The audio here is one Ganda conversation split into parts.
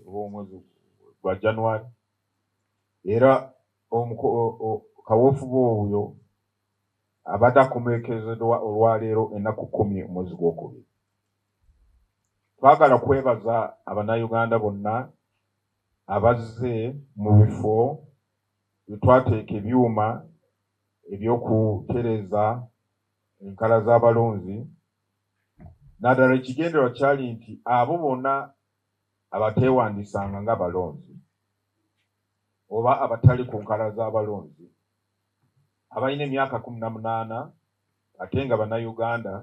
omwezi gwa January era kaweefube oyo abadde akomekezeddwa olwaleero ennaku 10 omwezi gw'okubiri. Twagala kwebaza Abannayuganda bonna abazze mu bifo twateeka ebyuma ebyokutereeza enkala z'abalonzi. Naddala ekigendererwa kyali nti abo bonna abateewandisanga ng'abalonzi oba abatali ku nkala z'abalonzi abalina emyaka 18 ate nga Bannayuganda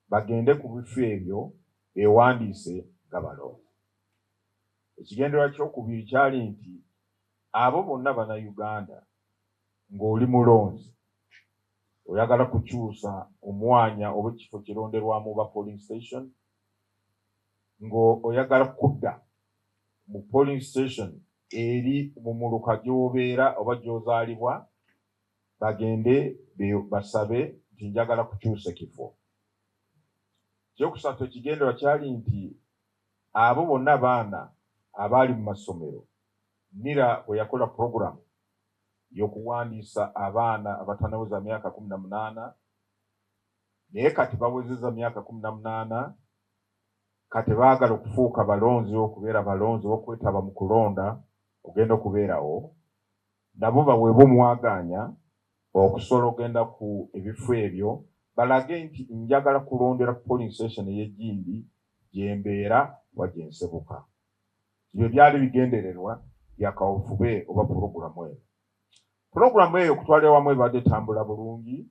bagende ku bifo ebyo beewandiise nga balonzi. Ekigendererwa kyokubiri kyali nti abo bonna Bannayuganda ng'oli mulonzi oyagala kukyusa omwanya oba ekifo kironderwamu oba polling station, ng'oyagala kudda mu polling station eri mumuluka gy'obeera oba gy'ozaalibwa, bagende basabe nti njagala kukyusa ekifo. Ekyokusatu ekigendererwa kyali nti abo bonna abaana abaali mu masomero, NIRA bwe yakola puroguramu y'okuwandiisa abaana abatanaweza myaka 18 naye kati bawezezza myaka 18 kati baagala okufuuka balonzi okubeera balonzi okwetaba mu kulonda ogenda okubeerawo, nabo baweebwe omwagaanya okusobola ogenda ku ebifo ebyo balage nti njagala kulondera polling station ey'Egindi gye mbeera wa gye nsebuka. Ebyo byali bigendererwa bya kaweefube oba puroguramu eyo. Puroguramu eyo okutwalira wamu ebadde etambula bulungi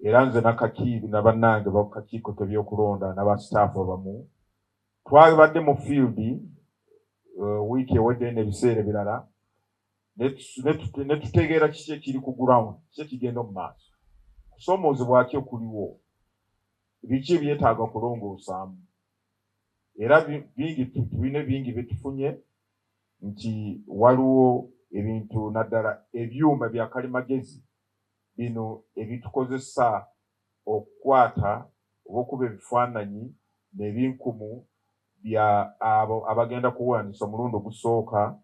era nze n'akakiiko na bannange bakakiiko k'ebyokulonda n'abasitaafu abamu twabadde mu field wiiki ewedde n'ebiseera ebirala ne tutegeera kiki ekiri ku ground, kiki ekigenda mu maaso, kusoomoozebwa ki okuliwo, biki ebyetaaga kulongoosaamu. Era tulina bingi bye tufunye nti waliwo ebintu naddala ebyuma bya kalimagezi bino ebitukozesa okukwata oba okuba ebifaananyi n'ebinkumu bya abo abagenda kuwandiisa omulundi ogusooka,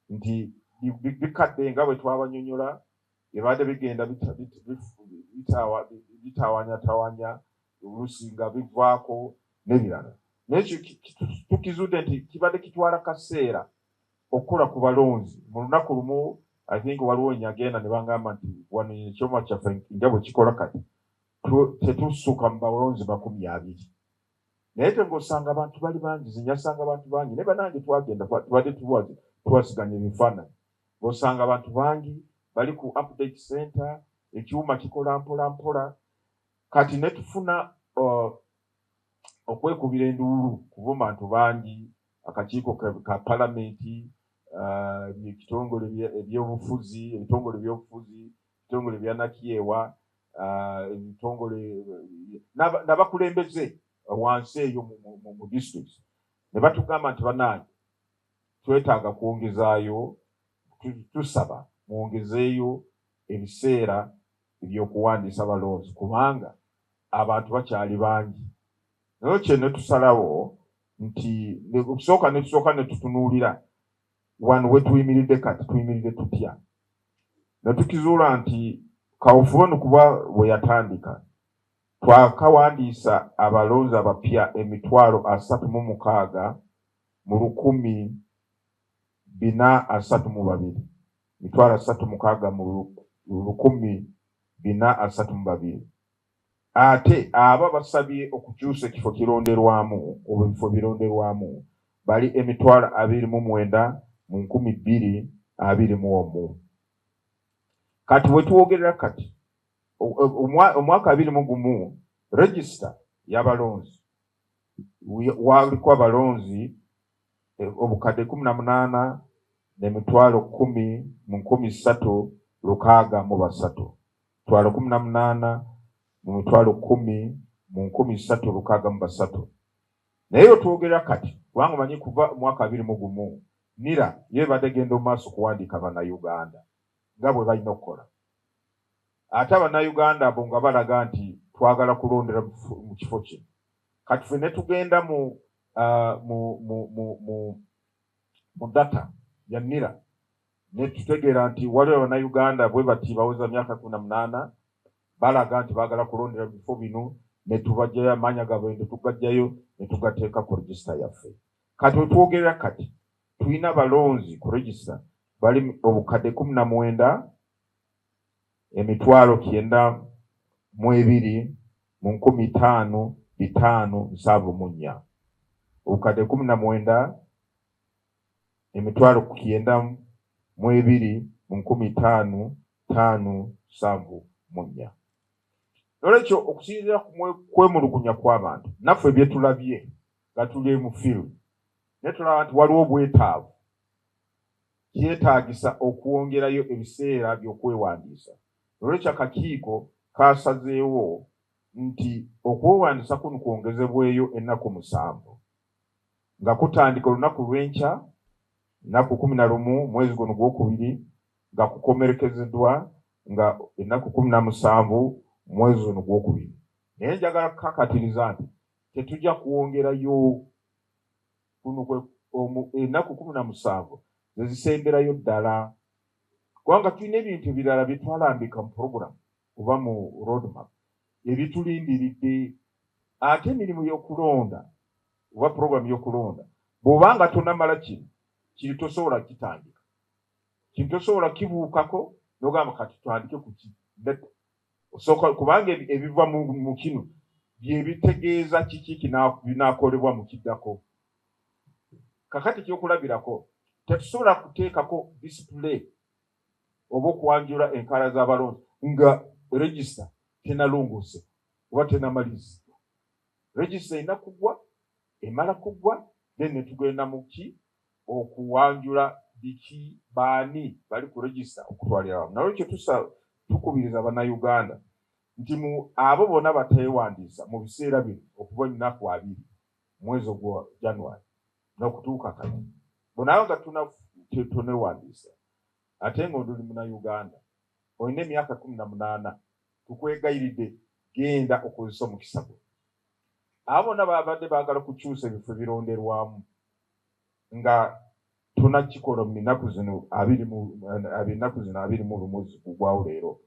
nti bikadde nga bwe twabanyonyola ebadde bigenda bitaawanyatawanya oluusi nga bivaako n'ebirala. Naye tukizudde nti kibadde kitwala kaseera okukola ku balonzi. Mu lunaku lumu I think waliwo nyagenda ne bangamba nti wano ekyoma kyaffe nga bwe kikola kati tetussuka mu balonzi 20. Naye ng'osanga abantu bali bangi, zinyasanga abantu bangi, ne bannange twagenda tubadde tuwasiganya ebifaananyi, ng'osanga abantu bangi bali ku update center, ekyuma kikola mpola mpola. Kati ne tufuna okwekubira enduulu kuba abantu bangi, akakiiko ka palamenti, ebitongole ebyobufuzi, ebitongole bya Nakyewa, ebitongole n'abakulembeze wansi eyo mu district ne batugamba nti bannange twetaaga kwongezaayo, tusaba mwongezeeyo ebiseera ebyokuwandiisa balonzi kubanga abantu bakyali bangi. Naye kye ne tusalawo nti okusooka ne tutunuulira wano we tuyimiridde kati tuyimiridde tutya. Ne tukizuula nti kaweefube kuba bwe yatandika twakawandiisa abalonzi abapya 36,000 mu 1432, 36,000 mu 1432. Ate abo basabye okukyusa ekifo kironderwamu ebifo bironderwamu bali 29,000 mu 2021. Kati we tuwogerera kati omwaka 2021 register y'abalonzi waliko abalonzi obukadde 18 n'emitwalo 10 mu 13,603, 18 mu mitwalo 10 mu 13,603. Naye otwogerera kati kubanga omanyi kuva omwaka 2021 NIRA ye badegenda mu maaso kuwandiika Bannayuganda nga bwe balina okukola. Ate Abannayuganda abo nga balaga nti twagala kulondera mu kifo kino. Kati ffe ne tugenda mu data ya NIRA ne tutegeera nti waliwo Abannayuganda bwe bati baweza myaka 18 balaga nti baagala kulondera bifo bino ne tubajjayo amanya gaabwe ne tugajjayo ne tugateeka ku register yaffe. Kati otwogerera kati tulina balonzi ku register bali obukadde 19 emitwalo 9 mu 2 mu 15,574 obukadde 19 emitwalo 9 mu 2 mu 15,574. Nolwekyo okusinziira kwemulugunya kw'abantu naffe bye tulabye nga tuli mu field ne tulaba nti waliwo obwetaavu kyetaagisa okwongerayo ebiseera by'okwewandiisa. Nolwekyo akakiiko kaasazeewo nti okwewandiisa kuno kwongezebweyo ennaku 7 nga kutandika olunaku lw'enkya ennaku 11 mwezi guno gw'okubiri nga kukomerekezeddwa nga ennaku 17 mwezi guno gw'okubiri. Naye njagala kukakatiriza nti tetujja kuwongerayo kuno ennaku 17 zezisemberayo ddala kubanga tulina ebintu ebirala bye twalambika mu program oba mu roadmap ebitulindiridde. Ate emirimu y'okulonda oba program y'okulonda bw'obanga tonamala kiri tosobola kitandika, kiri tosobola kibuukako n'ogamba kati twandike ku ki osooka kubanga ebiva mu kino bye bitegeeza kiki binaakolebwa mu kiddako. Kakati kyokulabirako tetusobola kuteekako display oba okuwanjula enkala z'abalonzi nga register tenalongose oba tenamalizibwa. Register erina kuggwa, emala kuggwa, then ne tugenda mu ki okuwanjula biki baani bali ku register okutwalira wamu. Nalwekyo tukubiriza Bannayuganda nti mu abo bonna bateewandiisa mu biseera bino okuva ennaku 2 mwezi ogwa January n'okutuuka kati bonaaga tonewandiisa ate ng'oli Munnayuganda olina emyaka 18 tukwegayiridde genda okozesa omukisa gwo. Abo bonna babadde baagala kukyusa ebifo bironderwamu nga tonakikola mu nnaku zino 20 mu mwezi gugwawo leero,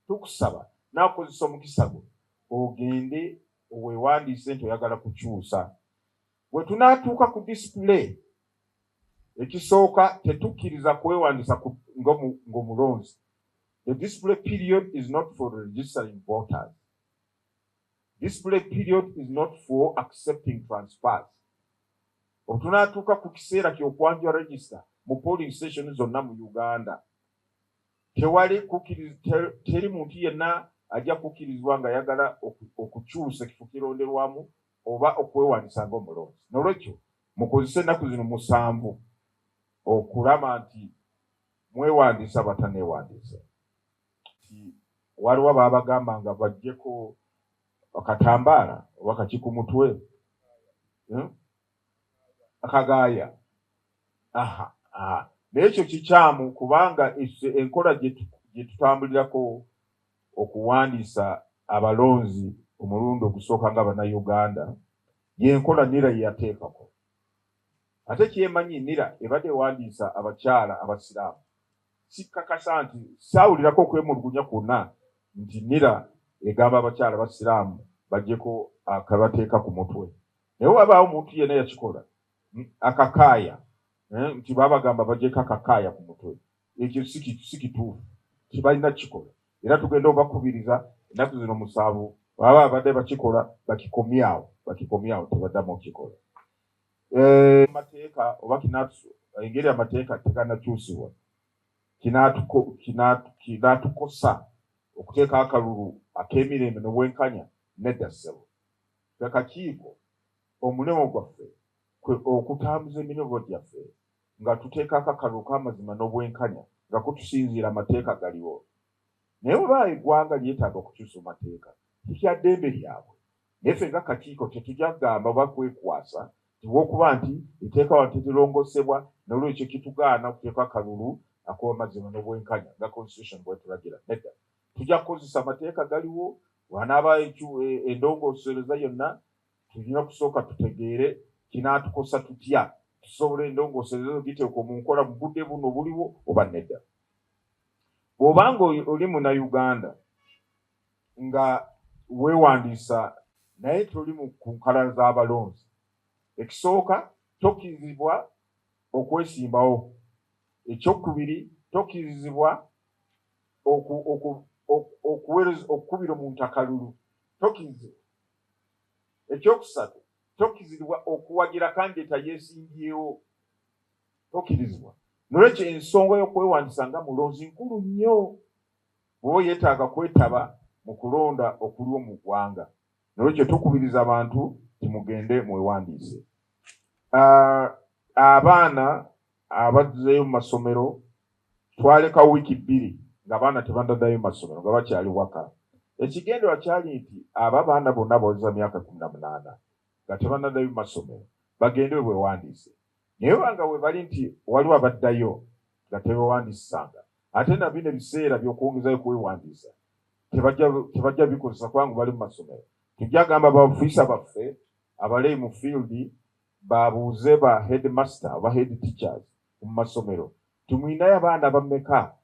tukusaba n'akozesa omukisa gwo ogende oweewandiise nti oyagala kukyusa. Bwe tunaatuuka ku display ekisooka tetukkiriza kwewandiisa ng'omulonzi. The display period is not for registering voters. Display period is not for accepting transfers. Otunaatuuka ku kiseera ky'okwanjula register mu polling station zonna mu Uganda teri muntu yenna ajja kukkirizibwa nga ayagala okukyusa ekifo kironderwamu oba okwewandiisa ng'omulonzi. Nolwekyo mukozese ennaku zino 7 okulaba nti mwewandiisa bataneewandiisa. Waliwo baabagamba nga bajjeko akatambaala oba kaki ku mutwe akagaaya. Naye ekyo kikyamu kubanga enkola gye tutambulirako okuwandiisa abalonzi omulundi ogusooka nga Bannayuganda y'enkola NIRA ye yateekako. Ate kyemanyi NIRA ebadde ewandiisa abakyala abasiraamu. Sikakasa nti saawulirako okwemulugunya kwonna nti NIRA egamba abakyala abasiraamu bajjeko akabateeka ku mutwe. Naye wabaawo omuntu yenna yakikola akakaaya nti babagamba bajjeko akakaaya ku mutwe. Ekyo si kituufu, kibalina kikola. Era tugenda obakubiriza ennaku zino 7 baba abadde bakikola bakikomyawo tebaddamu okikola. Amateeka oba engeri amateeka teganakyusibwa kinaatukosa okuteeka akalulu ak'emirembe n'obwenkanya nedda ssebo. Akakiiko omulimu gwaffe okutambuza emirimu gyaffe nga tuteekako akalulu k'amazima n'obwenkanya nga kutusinziira amateeka galiwo. Naye bw'oba eggwanga lyetaaga okukyusa amateeka tikya ddembe lyabwe. Naye ffe ng'akakiiko tetujja kugamba oba kwekwasa olw'okuba nti etteeka wano terirongosebwa n'olwekyo kitugaana okuteeka akalulu ak'amazima n'obwenkanya nga constitution bw'etulagira. Nedda, tujja kukozesa amateeka galiwo. Wanaaba endongoosereza yonna tulina kusooka tutegeere kinaatukosa tutya tusobola endongooserezo giteekwa mu nkola mu budde buno buliwo oba nedda. Bw'obanga oli Munnayuganda nga weewandiisa naye toli ku nkala z'abalonzi, ekisooka tokkirizibwa okwesimbawo. Ekyokubiri, tokkirizibwa okukubira omuntu akalulu, tokkirizibwa. Ekyokusatu, tokkirizibwa okuwagira kandidate yeesimbyewo, tokkirizibwa. Nolwekyo ensonga y'okwewandiisa nga mulonzi nkulu nnyo bw'oba yeetaaga kwetaba mu kulonda okuliwo mu ggwanga. Nolwekyo tukubiriza abantu timugende mwewandiise. Abaana abazzeeyo mu masomero twaleka wiiki 2 ng'abaana tebandaddayo mu masomero nga bakyali waka. Ekigendererwa kyali nti abo abaana bonna baweza myaka 18 nga tebandaddayo mu masomero bagende we bewandiise. Naye banga we bali nti waliwo abaddayo nga tebewandiisanga, ate na bino ebiseera by'okwongezayo kwewandiisa tebajja bikozesa kubanga bali mu masomero. Tujja gamba baofiisa baffe abali mu field babuuze ba headmaster oba head teachers mu masomero, tumwinayo abaana bameka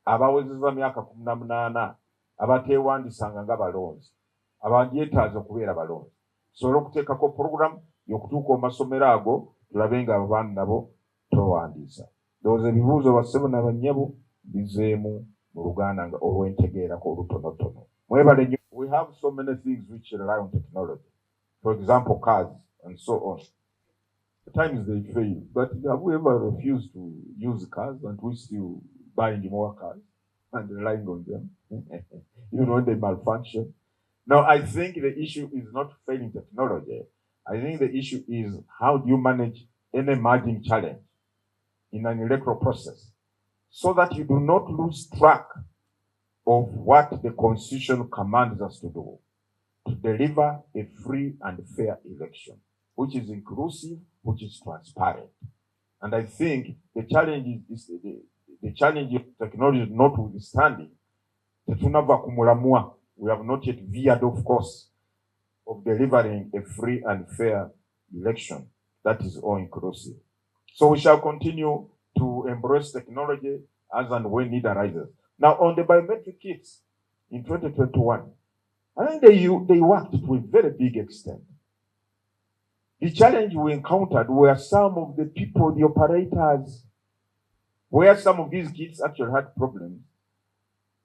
abawezeza myaka 18 abateewandiisanga nga balonzi abandyetaaze okubeera balonzi. Tusobole okuteekako program y'okutuuka mu masomero ago tulabe nga abaana nabo towandiisa. Ndowooza ebibuuzo bassebo n'abanyabo bizeemu mu Luganda nga olw'entegeerako olutonotono. Mwebale nnyo. We have so many things which rely on technology. For example, cars and so on. At times they fail, but have we ever refused to use cars and we still buying more cars and relying on them, even when they malfunction? Now, I think the issue is not failing technology. I think the issue is how do you manage any emerging challenge in an electoral process so that you do not lose track of what the Constitution commands us to do, to deliver a free and fair election, which is inclusive, which is transparent. And I think the challenge is the challenge of technology notwithstanding, we have not yet veered off course of delivering a free and fair election that is all inclusive. So we shall continue to embrace technology as and when need arises. Now, on the biometric kits in 2021, I think they worked to a very big extent. The challenge we encountered were some of the people, the operators, where some of these kits actually had problems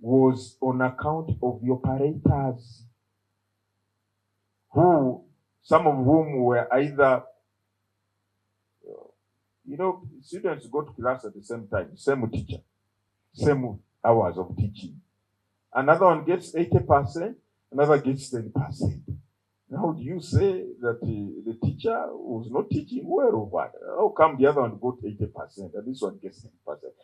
was on account of the operators, some of whom were either, students go to class at the same time, same teacher, same hours of teaching. Another one gets 80%, another gets 10%. Now, do you say that the teacher was not teaching well or what? How come the other one got 80% and this one gets 10%?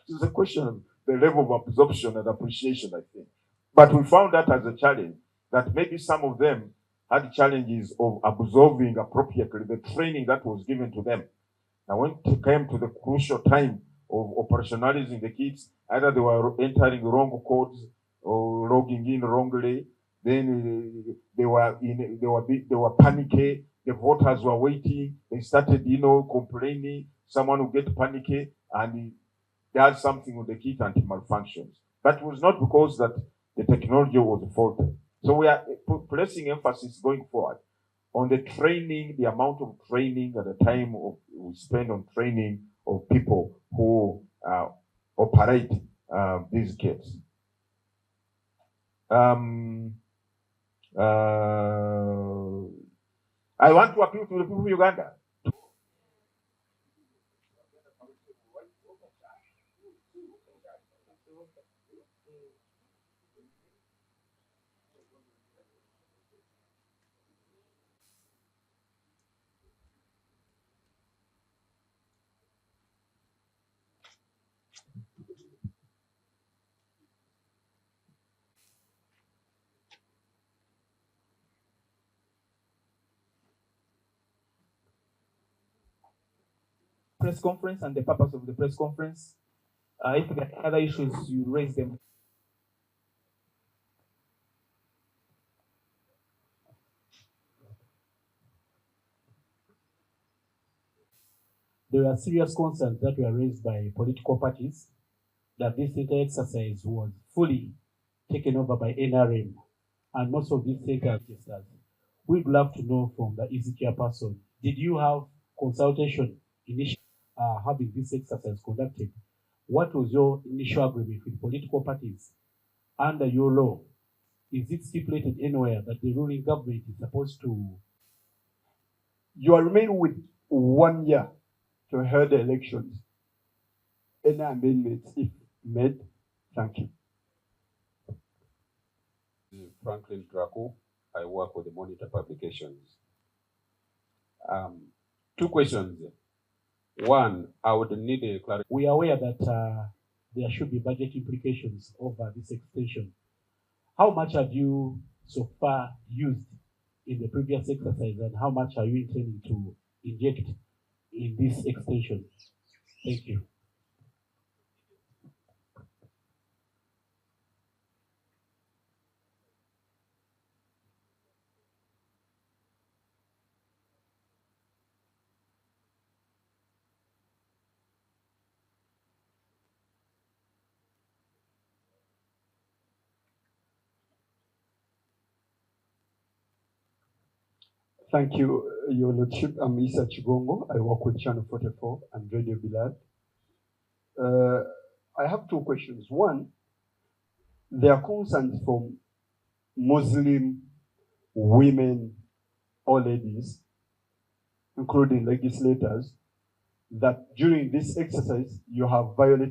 It's a question of the level of absorption and appreciation, I think. But we found that as a challenge, that maybe some of them had challenges of absorbing appropriately the training that was given to them. Now, when it came to the crucial time of operationalizing the kits, either they were entering wrong codes or logging in wrongly, then they were panicky. The voters were waiting. They started, complaining. Someone would get panicky and he does something with the kit and it malfunctions. But it was not because that the technology was faulty. So we are placing emphasis going forward on the training, the amount of training and the time we spend on training of people who operate these kits. I want to appeal to the people of Uganda. Press conference and the purpose of the press conference. If there are other issues, you raise them. there were serious concerns that were raised by political parties that this center exercise was fully taken over by NRM, and most of these centers registers. We'd love to know from the EC chairperson, did you have consultation initially having this exercise conducted? What was your initial agreement with political parties under your law? Is it stipulated anywhere that the ruling government is supposed to? You are remaining with 1 year to hold the elections. Any amendments, if made? Thank you. Franklin Draco. I work with the Monitor Publications. 2 questions. One, I would need a clarification. We are aware that there should be budget implications over this extension. How much have you so far used in the previous exercise, and how much are you intending to inject in this extension? Thank you. Thank you, Your Lordship. I'm Isa Chigongo. I work with Channel 44 and Radio Bilad. I have 2 questions. One, there are concerns from Muslim women or ladies, including legislators, that during this exercise you have violated